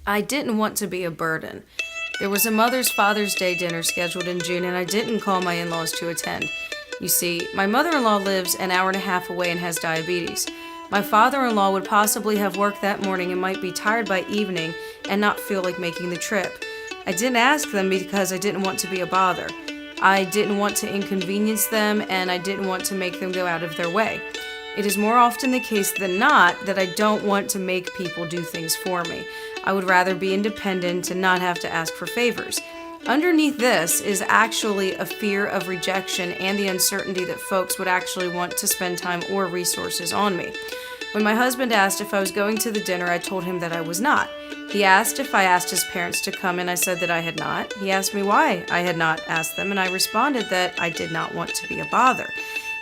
I didn't want to be a burden. There was a Mother's Father's Day dinner scheduled in June, and I didn't call my in-laws to attend. You see, my mother-in-law lives an hour and a half away and has diabetes. My father-in-law would possibly have work that morning and might be tired by evening and not feel like making the trip. I didn't ask them because I didn't want to be a bother. I didn't want to inconvenience them, and I didn't want to make them go out of their way. It is more often the case than not that I don't want to make people do things for me. I would rather be independent and not have to ask for favors. Underneath this is actually a fear of rejection and the uncertainty that folks would actually want to spend time or resources on me. When my husband asked if I was going to the dinner, I told him that I was not. He asked if I asked his parents to come, and I said that I had not. He asked me why I had not asked them, and I responded that I did not want to be a bother.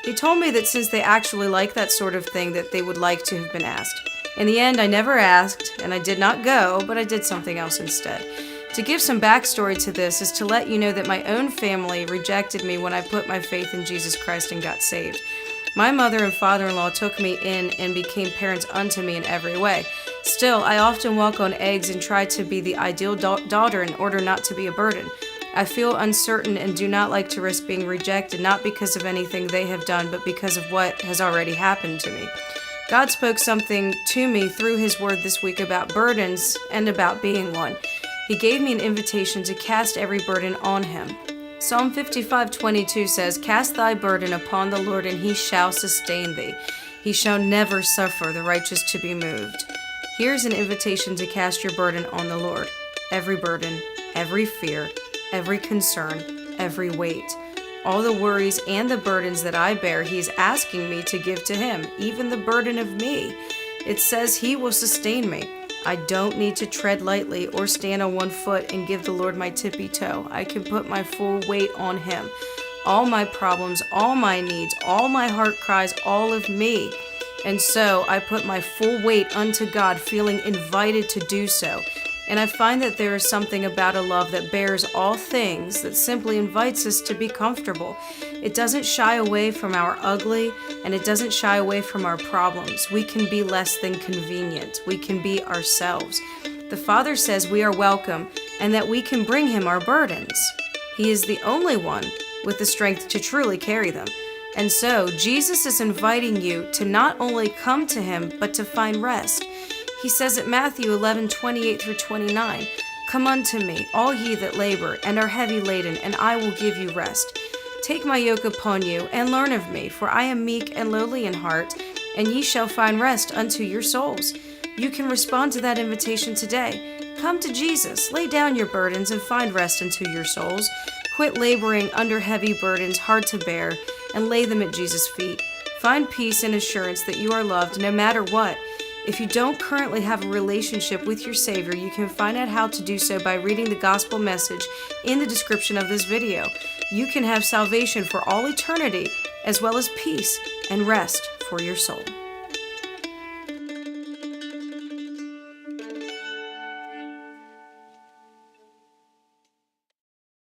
He told me that since they actually like that sort of thing, that they would like to have been asked. In the end, I never asked, and I did not go, but I did something else instead. To give some backstory to this is to let you know that my own family rejected me when I put my faith in Jesus Christ and got saved. My mother and father-in-law took me in and became parents unto me in every way. Still, I often walk on eggs and try to be the ideal daughter in order not to be a burden. I feel uncertain and do not like to risk being rejected, not because of anything they have done, but because of what has already happened to me. God spoke something to me through His Word this week about burdens and about being one. He gave me an invitation to cast every burden on Him. Psalm 55:22 says, "Cast thy burden upon the Lord, and He shall sustain thee. He shall never suffer the righteous to be moved." Here's an invitation to cast your burden on the Lord. Every burden, every fear, every concern, every weight. All the worries and the burdens that I bear, He's asking me to give to Him, even the burden of me. It says He will sustain me. I don't need to tread lightly or stand on one foot and give the Lord my tippy toe. I can put my full weight on Him. All my problems, all my needs, all my heart cries, all of me. And so I put my full weight unto God, feeling invited to do so. And I find that there is something about a love that bears all things, that simply invites us to be comfortable. It doesn't shy away from our ugly, and it doesn't shy away from our problems. We can be less than convenient. We can be ourselves. The Father says we are welcome and that we can bring Him our burdens. He is the only one with the strength to truly carry them. And so Jesus is inviting you to not only come to Him, but to find rest. He says at Matthew 11:28-29, "Come unto me, all ye that labor and are heavy laden, and I will give you rest. Take my yoke upon you, and learn of me, for I am meek and lowly in heart, and ye shall find rest unto your souls." You can respond to that invitation today. Come to Jesus, lay down your burdens, and find rest unto your souls. Quit laboring under heavy burdens, hard to bear, and lay them at Jesus' feet. Find peace and assurance that you are loved no matter what. If you don't currently have a relationship with your Savior, you can find out how to do so by reading the gospel message in the description of this video. You can have salvation for all eternity, as well as peace and rest for your soul.